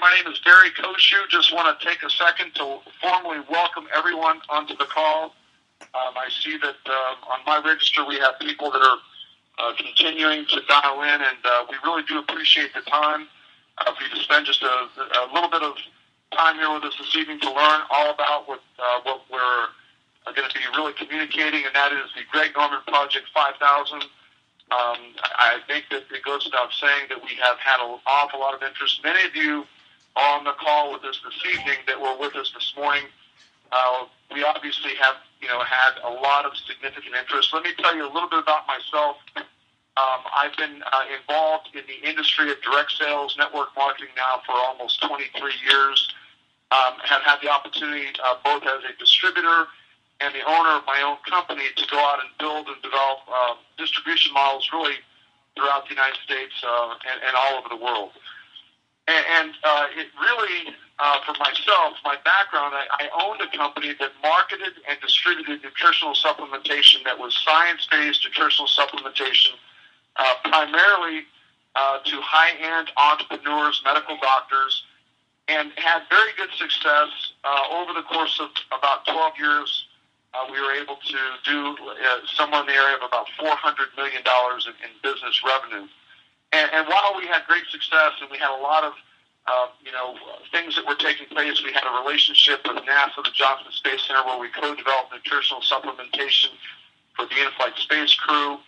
My name is Gary Koshu. Just want to take a second to formally welcome everyone onto the call. I see that on my register we have people that are continuing to dial in, and we really do appreciate the time for you to spend just a little bit of time here with us this evening to learn all about what we're going to be really communicating, and that is the Greg Norman Project 5000. I think that it goes without saying that we have had an awful lot of interest. Many of you are on the call with us this evening that were with us this morning. We obviously have, had a lot of significant interest. Let me tell you a little bit about myself. I've been involved in the industry of direct sales, network marketing now for almost 23 years. Have had the opportunity both as a distributor and the owner of my own company to go out and build and develop distribution models really throughout the United States and all over the world. And it really, for myself, my background, I owned a company that marketed and distributed nutritional supplementation that was science-based nutritional supplementation, primarily to high-end entrepreneurs, medical doctors, and had very good success over the course of about 12 years. We were able to do somewhere in the area of about $400 million in business revenue. And while we had great success and we had a lot of things that were taking place, we had a relationship with NASA, the Johnson Space Center, where we co-developed nutritional supplementation for the in-flight space crew.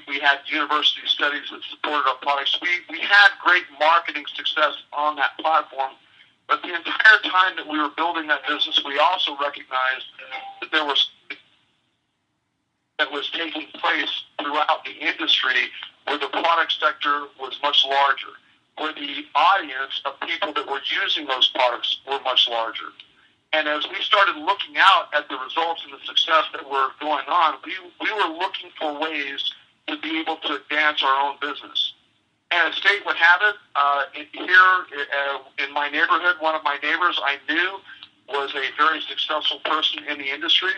We had university studies that supported our products. We had great marketing success on that platform. But the entire time that we were building that business, we also recognized that there was that was taking place throughout the industry where the product sector was much larger, where the audience of people that were using those products were much larger. And as we started looking out at the results and the success that were going on, we were looking for ways to be able to advance our own business. And as fate would have it, here in my neighborhood, one of my neighbors I knew was a very successful person in the industry.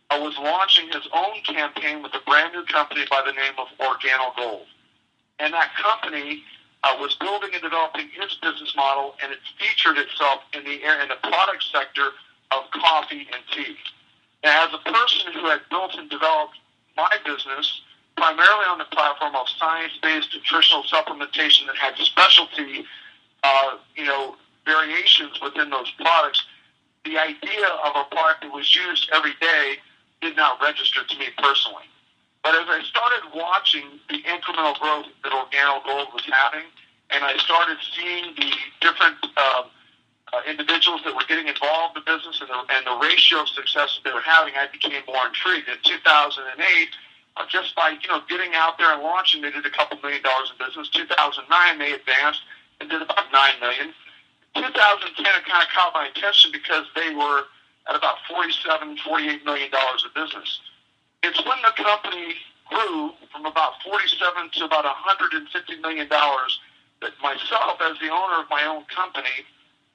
I was launching his own campaign with a brand new company by the name of OrganoGold. And that company was building and developing his business model, and it featured itself in the product sector of coffee and tea. And as a person who had built and developed my business primarily on the platform of science-based nutritional supplementation that had specialty, variations within those products, the idea of a product that was used every day did not register to me personally. But as I started watching the incremental growth that OrganoGold was having, and I started seeing the different individuals that were getting involved in the business and the ratio of success that they were having, I became more intrigued. In 2008, just by getting out there and launching, they did a couple $1 million in business. 2009, they advanced and did about $9 million. 2010, it kind of caught my attention because they were at about $47-48 million of business. It's when the company grew from about 47 to about $150 million that myself, as the owner of my own company,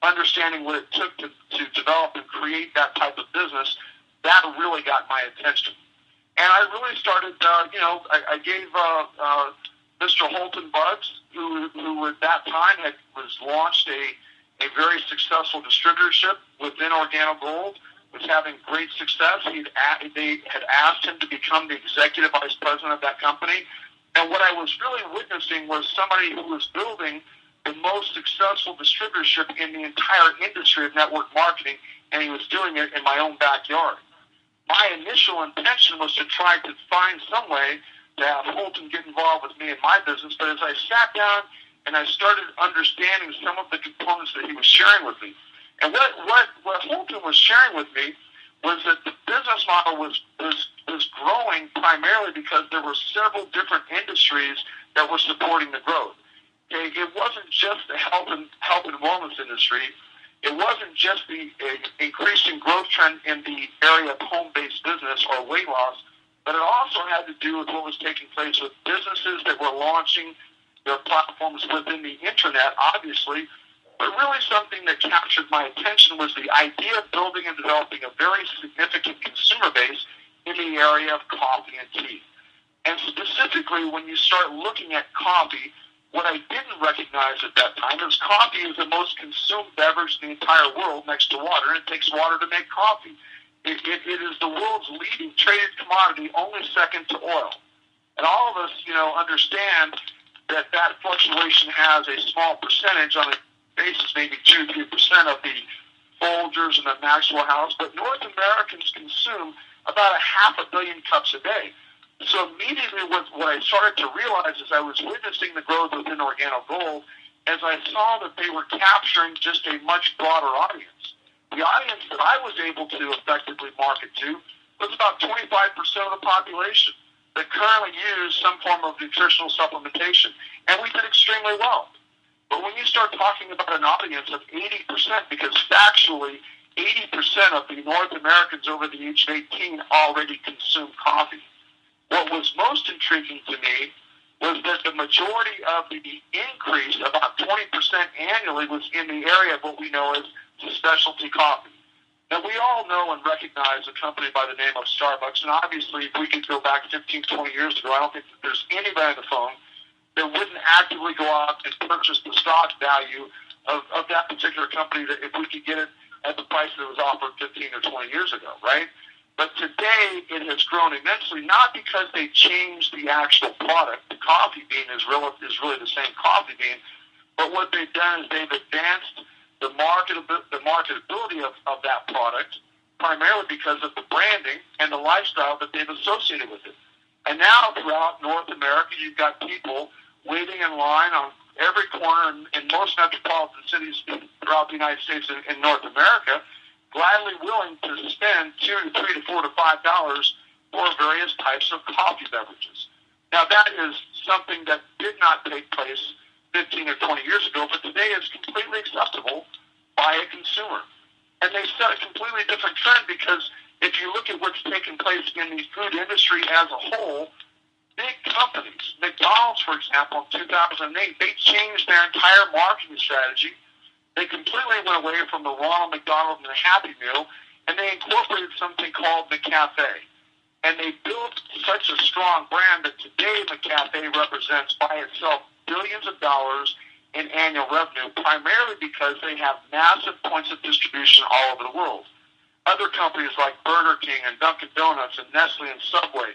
understanding what it took to develop and create that type of business, that really got my attention. And I really started, I gave Mr. Holton Buds, who at that time was launched a very successful distributorship within OrganoGold, was having great success. They had asked him to become the executive vice president of that company. And what I was really witnessing was somebody who was building the most successful distributorship in the entire industry of network marketing, and he was doing it in my own backyard. My initial intention was to try to find some way to have Holton get involved with me in my business, but as I sat down and I started understanding some of the components that he was sharing with me, and what Holton was sharing with me was that the business model was growing primarily because there were several different industries that were supporting the growth. Okay? It wasn't just the health and wellness industry. It wasn't just the increasing growth trend in the area of home-based business or weight loss, but it also had to do with what was taking place with businesses that were launching their platforms within the internet, obviously. But really something that captured my attention was the idea of building and developing a very significant consumer base in the area of coffee and tea. And specifically, when you start looking at coffee, What I didn't recognize at that time is coffee is the most consumed beverage in the entire world next to water, and it takes water to make coffee. It is the world's leading traded commodity, only second to oil. And all of us, understand that fluctuation has a small percentage on a basis, maybe 2-3% of the Folgers and the Maxwell House, but North Americans consume about 500 million cups a day. So immediately what I started to realize as I was witnessing the growth within OrganiGold, as I saw that they were capturing just a much broader audience. The audience that I was able to effectively market to was about 25% of the population that currently use some form of nutritional supplementation. And we did extremely well. But when you start talking about an audience of 80%, because factually 80% of the North Americans over the age of 18 already consume coffee. What was most intriguing to me was that the majority of the increase, about 20% annually, was in the area of what we know as specialty coffee. Now, we all know and recognize a company by the name of Starbucks, and obviously, if we could go back 15, 20 years ago, I don't think that there's anybody on the phone that wouldn't actively go out and purchase the stock value of that particular company that if we could get it at the price that was offered 15 or 20 years ago, right? But today, it has grown immensely, not because they changed the actual product. The coffee bean is really the same coffee bean, but what they've done is they've advanced the marketability of that product, primarily because of the branding and the lifestyle that they've associated with it. And now, throughout North America, you've got people waiting in line on every corner in most metropolitan cities throughout the United States and North America, gladly willing to spend $2 to $3 to $4 to $5 for various types of coffee beverages. Now, that is something that did not take place 15 or 20 years ago, but today is completely acceptable by a consumer. And they set a completely different trend because if you look at what's taken place in the food industry as a whole, big companies, McDonald's, for example, in 2008, they changed their entire marketing strategy. They completely went away from the Ronald McDonald and the Happy Meal, and they incorporated something called McCafe. And they built such a strong brand that today McCafe represents by itself billions of dollars in annual revenue, primarily because they have massive points of distribution all over the world. Other companies like Burger King and Dunkin' Donuts and Nestle and Subway,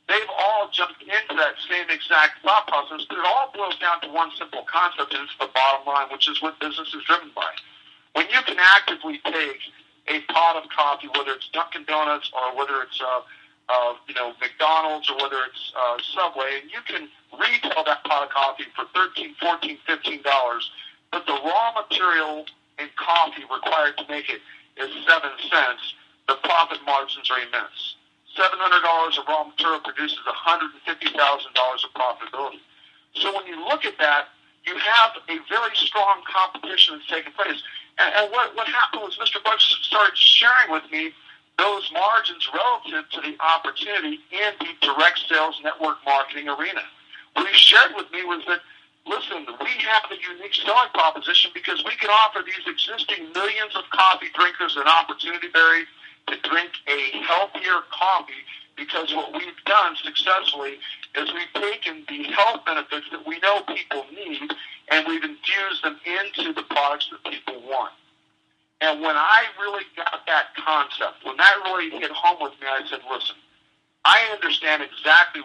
they've all jumped into that same exact thought process, but it all boils down to one simple concept, and it's the bottom line, which is what business is driven by. When you can actively take a pot of coffee, whether it's Dunkin' Donuts or whether it's McDonald's or whether it's Subway, and you can retail that pot of coffee for $13, $14, $15, but the raw material in coffee required to make it is 7 cents, the profit margins are immense. $700 of raw material produces $150,000 of profitability. So when you look at that, you have a very strong competition that's taking place. And what happened was Mr. Buck started sharing with me those margins relative to the opportunity in the direct sales network marketing arena. What he shared with me was that, listen, we have a unique selling proposition because we can offer these existing millions of coffee drinkers an opportunity, Barry, to drink a healthier coffee, because what we've done successfully is we've taken the health benefits that we know people need and we've infused them into the products that people want. And when I really got that concept, when that really hit home with me, I said, listen, I understand exactly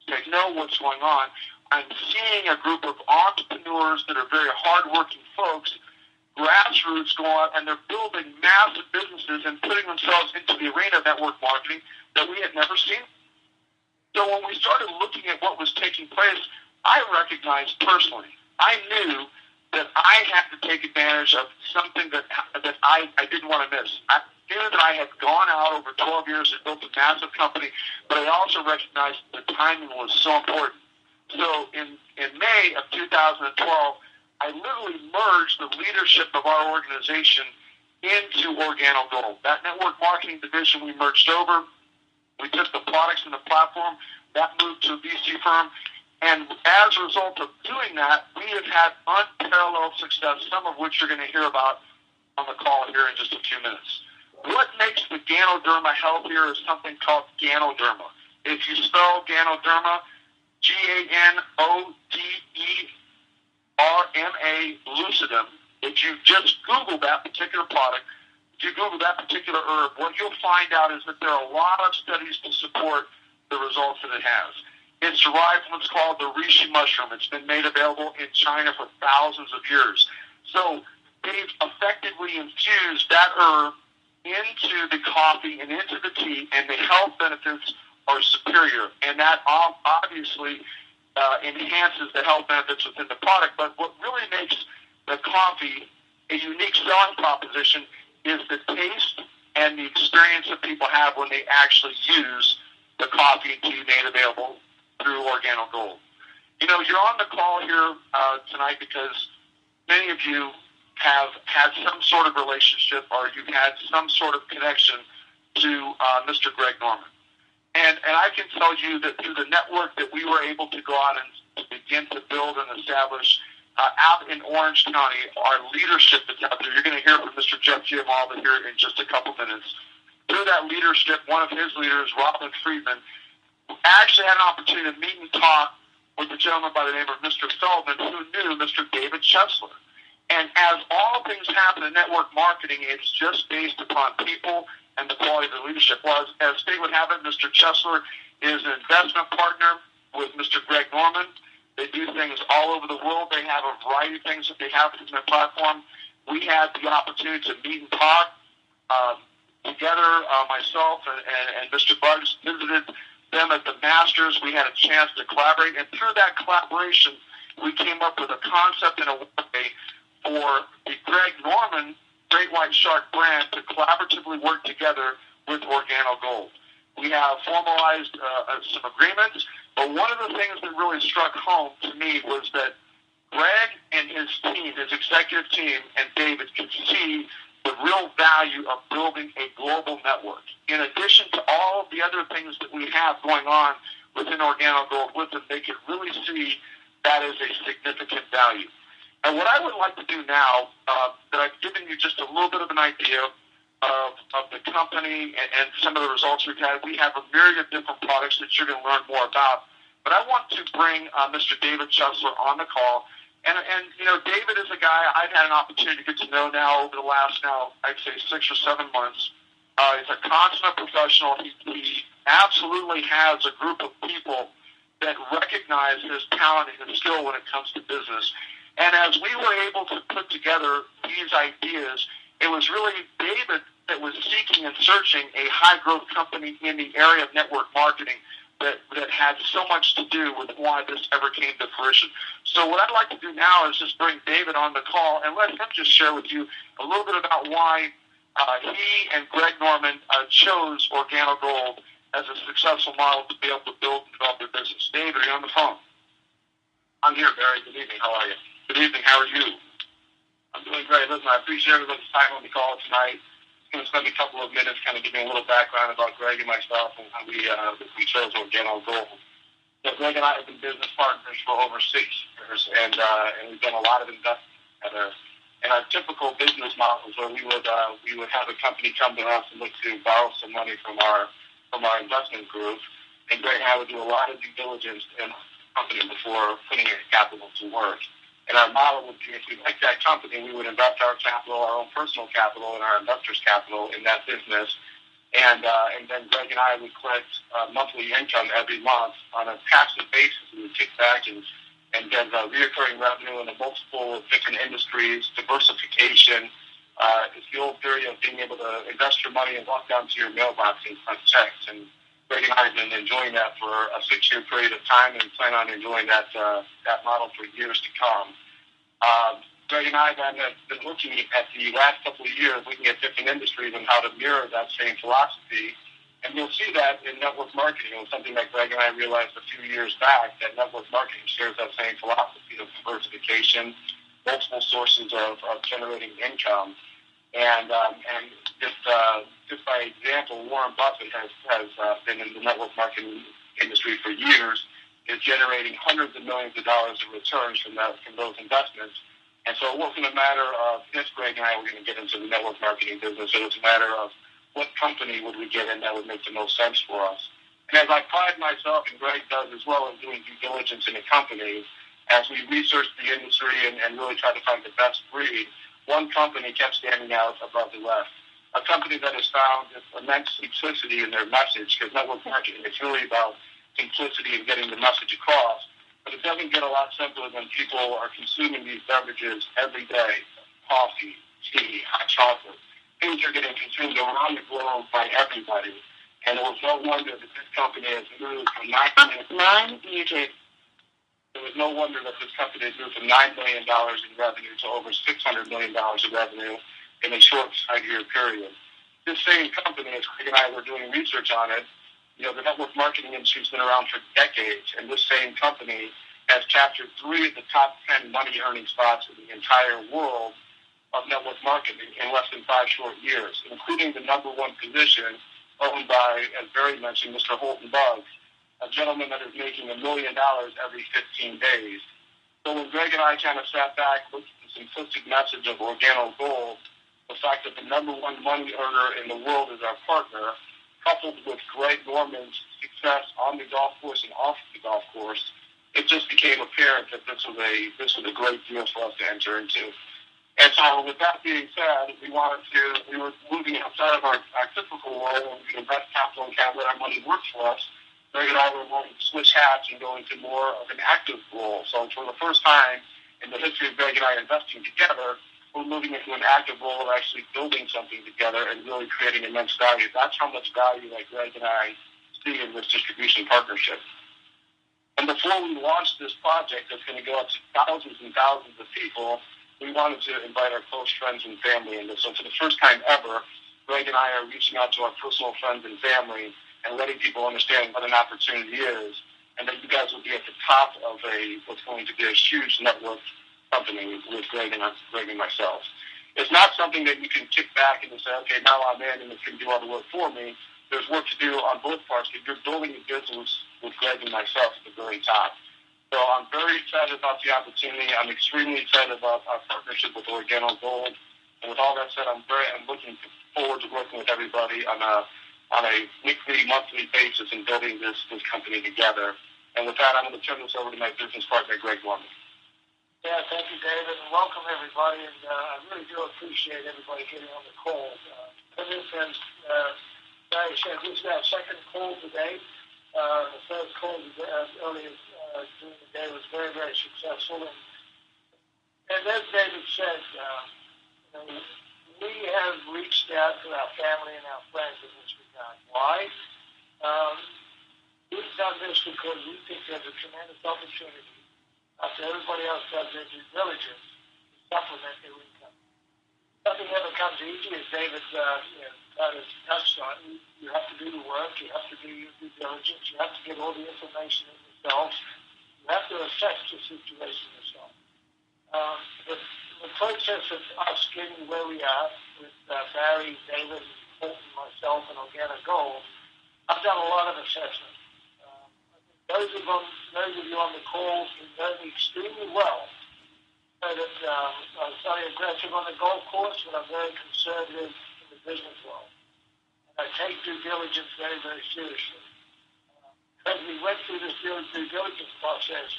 I know what's going on. I'm seeing a group of entrepreneurs that are very hardworking folks, grassroots, go out, and they're building massive businesses and putting themselves into the arena of network marketing that we had never seen. So when we started looking at what was taking place, I recognized personally, I knew that I had to take advantage of something that I didn't want to miss. I knew that I had gone out over 12 years and built a massive company, but I also recognized the timing was so important. So in May of 2012, I literally merged the leadership of our organization into OrganiGold. That network marketing division we merged over. We took the products and the platform. That moved to a VC firm. And as a result of doing that, we have had unparalleled success, some of which you're going to hear about on the call here in just a few minutes. What makes the Ganoderma healthier is something called Ganoderma. If you spell Ganoderma, GANODERMA, lucidum. If you just Google that particular product, if you Google that particular herb, what you'll find out is that there are a lot of studies to support the results that it has. It's derived from what's called the reishi mushroom. It's been made available in China for thousands of years. So they've effectively infused that herb into the coffee and into the tea, and the health benefits are superior. And that obviously enhances the health benefits within the product. But what really makes the coffee a unique selling proposition is the taste and the experience that people have when they actually use the coffee and tea made available through OrganoGold. You know, you're on the call here tonight because many of you have had some sort of relationship or you've had some sort of connection to Mr. Greg Norman. And I can tell you that through the network that we were able to go out and to begin to build and establish out in Orange County, our leadership that's out there, you're going to hear from Mr. Jeff Giamalba here in just a couple minutes. Through that leadership, one of his leaders, Robin Friedman, actually had an opportunity to meet and talk with a gentleman by the name of Mr. Feldman, who knew Mr. David Chesler. And as all things happen in network marketing, it's just based upon people and the quality of the leadership. Well, as fate would have it, Mr. Chesler is an investment partner with Mr. Greg Norman. They do things all over the world. They have a variety of things that they have in their platform. We had the opportunity to meet and talk together. Myself and Mr. Bugs visited them at the Masters. We had a chance to collaborate, and through that collaboration, we came up with a concept and a way for the Greg Norman Great White Shark brand to collaboratively work together with OrganoGold. We have formalized some agreements, but one of the things that really struck home to me was that Greg and his team, his executive team, and David could see the real value of building a global network. In addition to all of the other things that we have going on within OrganoGold with them, they could really see that as a significant value. And what I would like to do now, that I've given you just a little bit of an idea of the company and some of the results we've had, we have a myriad of different products that you're going to learn more about. But I want to bring Mr. David Chesler on the call. And you know, David is a guy I've had an opportunity to get to know now over the last, I'd say 6 or 7 months. He's a consummate professional. He absolutely has a group of people that recognize his talent and his skill when it comes to business. And as we were able to put together these ideas, it was really David that was seeking and searching a high-growth company in the area of network marketing that had so much to do with why this ever came to fruition. So what I'd like to do now is just bring David on the call and let him just share with you a little bit about why he and Greg Norman chose OrganoGold as a successful model to be able to build and develop their business. David, are you on the phone? I'm here, Barry. Good evening. How are you? Good evening. How are you? I'm doing great. Listen, I appreciate everybody's time on the call tonight. I'm going to spend a couple of minutes kind of giving a little background about Greg and myself and how we chose OrganoGold. So Greg and I have been business partners for over 6 years, and we've done a lot of investment together. And our typical business models where we would have a company come to us and look to borrow some money from our investment group, and Greg and I would do a lot of due diligence in the company before putting our capital to work. And our model would be, if we like that company, we would invest our capital, our own personal capital, and our investors' capital in that business. And then Greg and I would collect monthly income every month on a passive basis. We would kick back and get reoccurring revenue in a multiple of different industries, diversification. It's the old theory of being able to invest your money and walk down to your mailbox and front checks. And Greg and I have been enjoying that for a 6-year period of time and plan on enjoying that model for years to come. Greg and I have been looking at the last couple of years, looking at different industries and how to mirror that same philosophy. And you'll see that in network marketing. It was something that Greg and I realized a few years back, that network marketing shares that same philosophy of diversification, multiple sources of generating income. And just by example, Warren Buffett has been in the network marketing industry for years, is generating hundreds of millions of dollars in returns from those investments. And so it wasn't a matter of if Greg and I were going to get into the network marketing business. It was a matter of what company would we get in that would make the most sense for us. And as I pride myself, and Greg does as well, in doing due diligence in a company, as we researched the industry and really tried to find the best breed, one company kept standing out above the rest. A company that has found this immense simplicity in their message, because network marketing is really about simplicity and getting the message across, but it doesn't get a lot simpler when people are consuming these beverages every day: coffee, tea, hot chocolate. Things are getting consumed around the globe by everybody. And it was no wonder that this company has moved from YouTube. It was no wonder that this company has moved from $9 million in revenue to over $600 million in revenue in a short 5-year period. This same company, as Craig and I were doing research on it, the network marketing industry has been around for decades, and this same company has captured 3 of the top 10 money-earning spots in the entire world of network marketing in less than 5 short years, including the number 1 position owned by, as Barry mentioned, Mr. Holton Buggs, a gentleman that is making $1 million every 15 days. So when Greg and I kind of sat back, looked at the simplistic message of Organo Gold, the fact that the number 1 money earner in the world is our partner, coupled with Greg Norman's success on the golf course and off the golf course, it just became apparent that this was a great deal for us to enter into. And so with that being said, we were moving outside of our typical role, and we invest capital and kind of let our money work for us. Greg and I were wanting to switch hats and go into more of an active role. So for the first time in the history of Greg and I investing together, we're moving into an active role of actually building something together and really creating immense value. That's how much value that Greg and I see in this distribution partnership. And before we launched this project that's going to go out to thousands and thousands of people, we wanted to invite our close friends and family in this. So for the first time ever, Greg and I are reaching out to our personal friends and family and letting people understand what an opportunity is, and that you guys will be at the top of what's going to be a huge network company with Greg and myself. It's not something that you can kick back and say, okay, now I'm in and it's going to do all the work for me. There's work to do on both parts, but you're building a business with Greg and myself at the very top. So I'm very excited about the opportunity. I'm extremely excited about our partnership with Organo Gold. And with all that said, I'm looking forward to working with everybody on a weekly, monthly basis and building this company together. And with that, I'm going to turn this over to my business partner, Greg Norman. Yeah, thank you, David, and welcome everybody. And I really do appreciate everybody getting on the call. As Barry said, this is our second call today. The first call earlier during the day was very, very successful. And as David said, we have reached out to our family and our friends in this regard. Why? We've done this because we think there's a tremendous opportunity after everybody else does their due diligence to supplement their income. Nothing ever comes easy, as David kind of touched on. You have to do the work, you have to do your due diligence, you have to get all the information in yourself, you have to assess the situation yourself. The process of us getting where we are with Barry, David, Holton, myself, and Organo Gold, I've done a lot of assessment. Those of you on the call who know me extremely well know that I'm very aggressive on the golf course, but I'm very conservative in the business world. And I take due diligence very, very seriously. As we went through this due diligence process,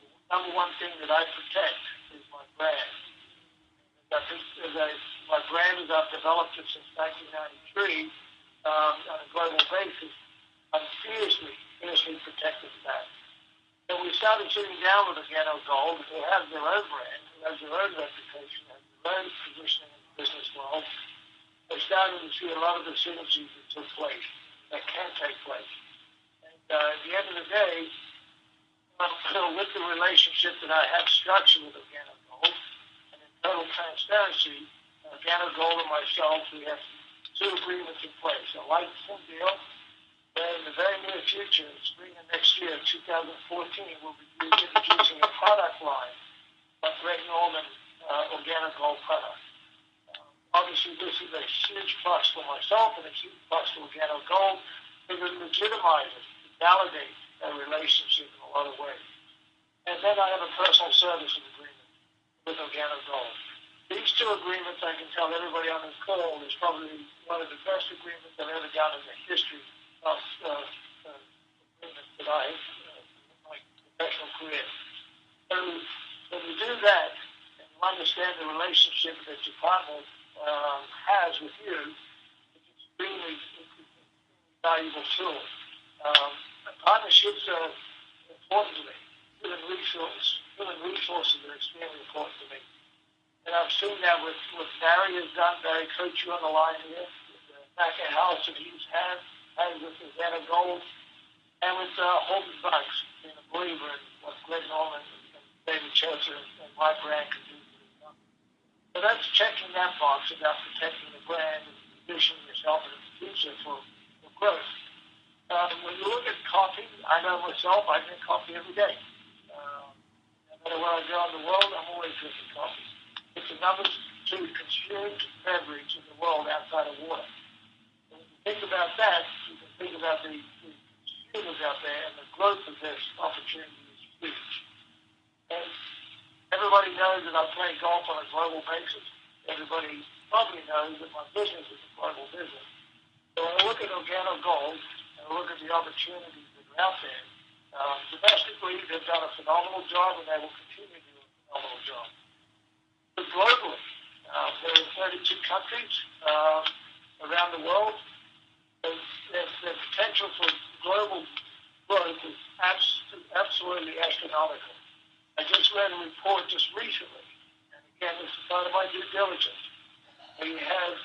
the number 1 thing that I protect is my brand. My brand, as I've developed it since 1993 on a global basis, I'm fiercely protected that. So we started sitting down with Organo Gold, who has their own brand, who has their own reputation, has their own positioning in the business world. They started to see a lot of the synergies that took place, that can take place. And at the end of the day, with the relationship that I have structured with Organo Gold, and in total transparency, Organo Gold and myself, we have 2 agreements in place. A licensing deal. In the very near future, spring of next year, 2014, we'll be introducing a product line of Greg Norman Organo Gold product. Obviously, this is a huge plus for myself and a huge plus for Organo Gold because it legitimizes, it validates a relationship in a lot of ways. And then I have a personal services agreement with Organo Gold. These 2 agreements, I can tell everybody on this call, is probably one of the best agreements I've ever done in the history of that I my professional career. So when you do that and you understand the relationship that your partner has with you, it's extremely valuable tool. Partnerships are important to me. Human resources are extremely important to me. And I've seen that with what Barry has done. Barry coached you on the line here. With Macca House that he's had with Susanna Gold, and with Holden Bucks, being a believer in what Greg Norman and David Chester and my brand can do for the company. So that's checking that box about protecting the brand and positioning yourself in the future for growth. When you look at coffee, I know myself, I drink coffee every day. No matter where I go in the world, I'm always drinking coffee. It's the number 2 consumed beverage in the world outside of water. When you think about that, you can think about the consumers out there, and the growth of this opportunity is huge. And everybody knows that I play golf on a global basis. Everybody probably knows that my business is a global business. So when I look at Organo Gold, and I look at the opportunities that are out there, domestically, they've done a phenomenal job, and they will continue to do a phenomenal job. But globally, there are 32 countries around the world. The potential for global growth is absolutely astronomical. I just read a report just recently, and again, this is part of my due diligence, where you have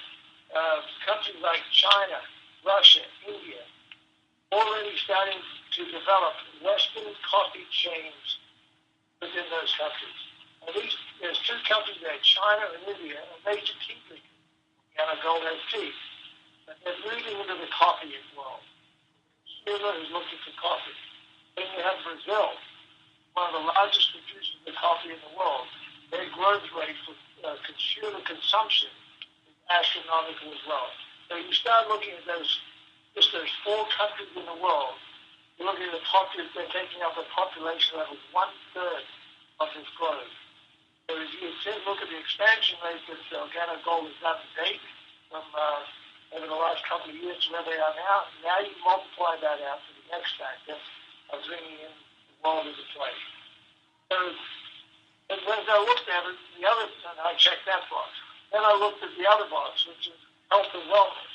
countries like China, Russia, India, already starting to develop Western coffee chains within those countries. At least there's 2 countries there, China and India, are major tea drinkers. Organo Gold has tea. But they're moving into the coffee world. The consumer is looking for coffee. Then you have Brazil, one of the largest producers of coffee in the world. Their growth rate for consumer consumption is astronomical as well. So you start looking at those 4 countries in the world. You're looking at the population, they're taking up a population level 1/3 of this globe. So if you look at the expansion rate that Organo Gold has done to date from over the last couple of years to where they are now you multiply that out to the next factor of bringing in the world into play. So as I looked at it, and I checked that box. Then I looked at the other box, which is health and wellness.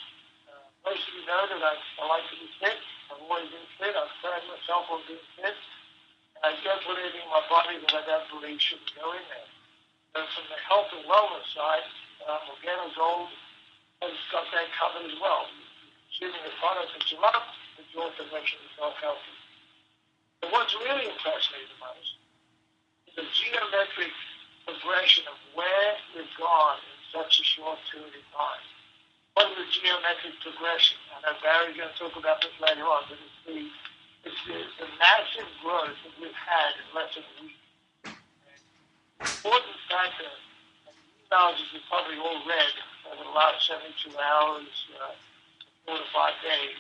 Most of you know that I like to be fit. I've always been fit. I've pride myself on being fit. And I don't put anything in my body that I don't believe shouldn't go in there. So from the health and wellness side, Organo Gold has got that covered as well. Consuming the products that you love, but you also making yourself healthy. But what's really impressed me the most is the geometric progression of where we've gone in such a short period of time. What is the geometric progression? I know Barry's going to talk about this later on, but it's the massive growth that we've had in less than a week. The important factor, and the emails that you've probably all read over the last 72 hours, 4 to 5 days,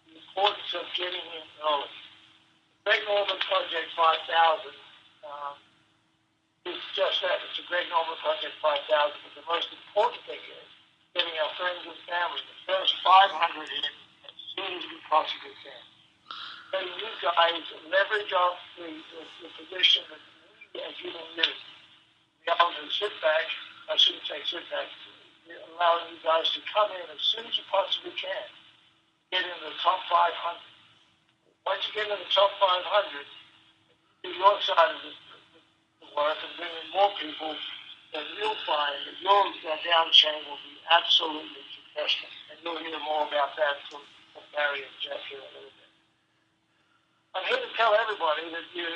the importance of getting in early. The Greg Norman Project 5000 is just that. It's a Greg Norman Project 5000, but the most important thing is getting our friends and family, the first 500 in as soon as we possibly can. So you guys leverage off the position that we are giving you. Be able to sit back, I shouldn't say sit back, allowing you guys to come in as soon as you possibly can. Get in the top 500. Once you get in the top 500, do your side of the work and bring in more people, then you'll find that your down chain will be absolutely successful. And you'll hear more about that from Barry and Jeff here in a little bit. I'm here to tell everybody that you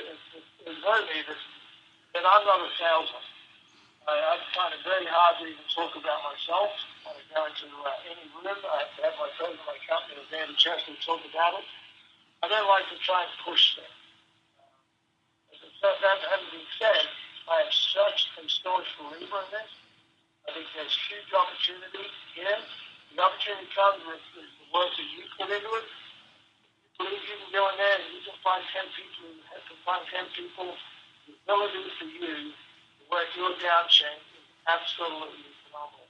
know me that I'm not a salesman. I find it very hard to even talk about myself. When I go into any room, I have my president of my company, David Chester, talk about it. I don't like to try and push them. That having been said, I am such a staunch believer in this. I think there's huge opportunity here. The opportunity comes with the work that you put into it. You believe you can go in there and you can find 10 people, you have to find 10 people. The ability for you to work your down chain is absolutely phenomenal.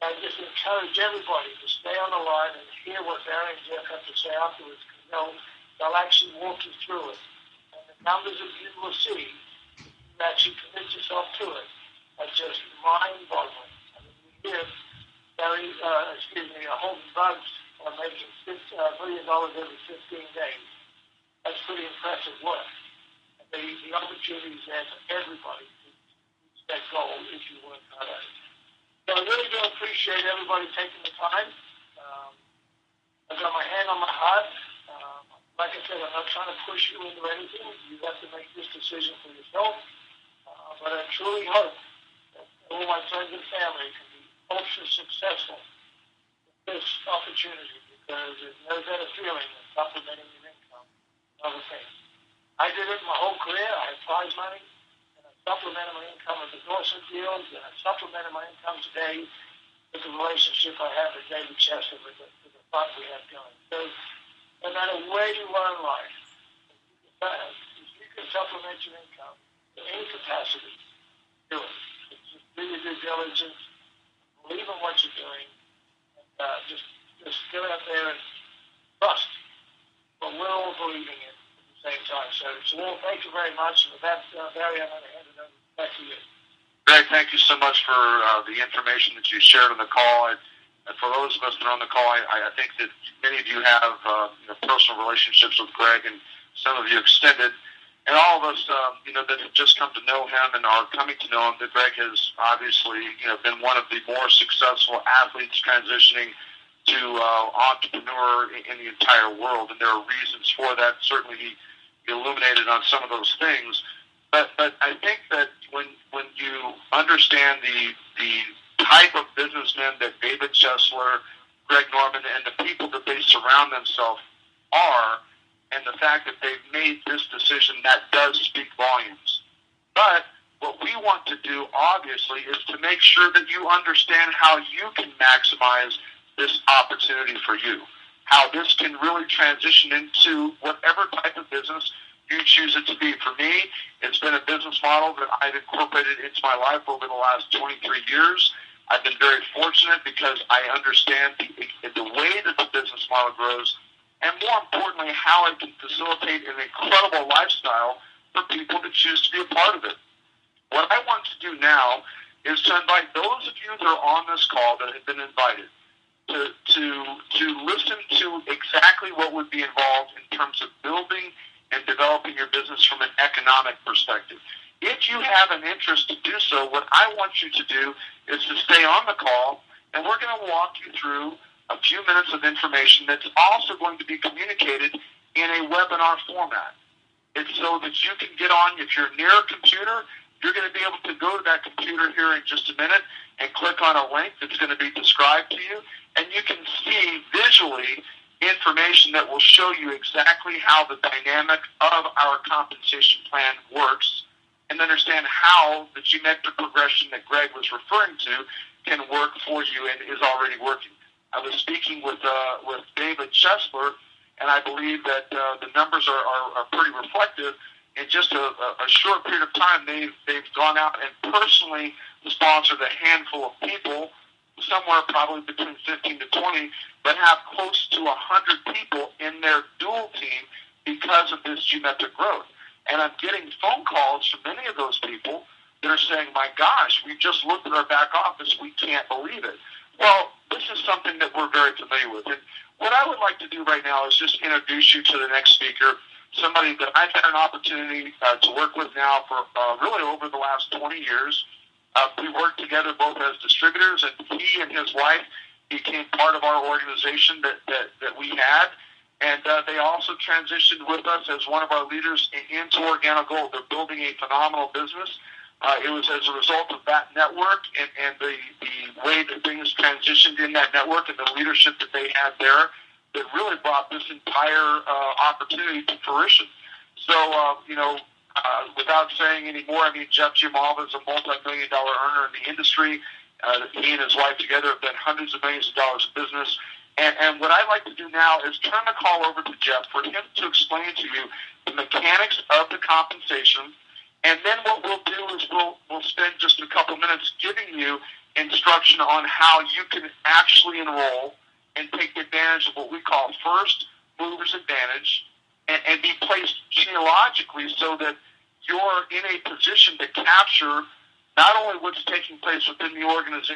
And I just encourage everybody to stay on the line and hear what Barry and Jeff have to say afterwards, because they'll they'll actually walk you through it. And the numbers that you will see, you actually commit yourself to it, are just mind-boggling. I mean, we hear Holden Bugs are making $1 million every 15 days. That's pretty impressive work. And the opportunity is there for everybody to reach that goal if you work hard at it. So I really do appreciate everybody taking the time. I've got my hand on my heart. Like I said, I'm not trying to push you into anything. You have to make this decision for yourself. But I truly hope that all my friends and family can be ultra successful with this opportunity, because there's no better feeling than supplementing your income and other things. I did it my whole career. I had prize money, and I supplemented my income with endorsement deals, and I supplemented my income today with the relationship I have with David Chester, with the fund we have going. So no matter where you are in life, if you can supplement your income in any capacity, do it. Just do your due diligence, believe in what you're doing, and just go out there and trust. But we're all believing it at the same time. So Will, thank you very much. And with that, Barry, I'm going to hand it over back to you. Greg, thank you so much for the information that you shared on the call. And for those of us that are on the call, I think that many of you have personal relationships with Greg, and some of you extended. And all of us, that have just come to know him and are coming to know him, that Greg has obviously, been one of the more successful athletes transitioning to entrepreneur in the entire world. And there are reasons for that. Certainly he illuminated on some of those things. But I think that when you understand the type of businessmen that David Chesler, Greg Norman, and the people that they surround themselves are, and the fact that they've made this decision, that does speak volumes. But what we want to do, obviously, is to make sure that you understand how you can maximize this opportunity for you, how this can really transition into whatever type of business you choose it to be. For me, it's been a business model that I've incorporated into my life over the last 23 years. I've been very fortunate because I understand the way that the business model grows, and more importantly, how it can facilitate an incredible lifestyle for people that choose to be a part of it. What I want to do now is to invite those of you that are on this call that have been invited to listen to exactly what would be involved in terms of building and developing your business from an economic perspective. If you have an interest to do so, what I want you to do is to stay on the call, and we're going to walk you through a few minutes of information that's also going to be communicated in a webinar format. It's so that you can get on, if you're near a computer, you're going to be able to go to that computer here in just a minute and click on a link that's going to be described to you, and you can see visually information that will show you exactly how the dynamic of our compensation plan works, and understand how the geometric progression that Greg was referring to can work for you and is already working. I was speaking with David Chesler, and I believe that the numbers are pretty reflective. In just a short period of time, they've gone out and personally sponsored a handful of people, somewhere probably between 15 to 20, that have close to 100 people in their dual team because of this geometric growth. And I'm getting phone calls from many of those people that are saying, my gosh, we just looked at our back office, we can't believe it. Well, this is something that we're very familiar with. And what I would like to do right now is just introduce you to the next speaker, somebody that I've had an opportunity to work with now for really over the last 20 years. We worked together both as distributors, and he and his wife became part of our organization that we had. And they also transitioned with us as one of our leaders into Organic Gold. They're building a phenomenal business. It was as a result of that network and the way that things transitioned in that network and the leadership that they had there that really brought this entire opportunity to fruition. So, without saying any more, Jeff Giamalva is a multi-million-dollar earner in the industry. He and his wife together have done hundreds of millions of dollars of business. And what I'd like to do now is turn the call over to Jeff for him to explain to you the mechanics of the compensation. And then what we'll do is we'll spend just a couple minutes giving you instruction on how you can actually enroll and take advantage of what we call first movers advantage. and be placed genealogically so that you're in a position to capture not only what's taking place within the organization,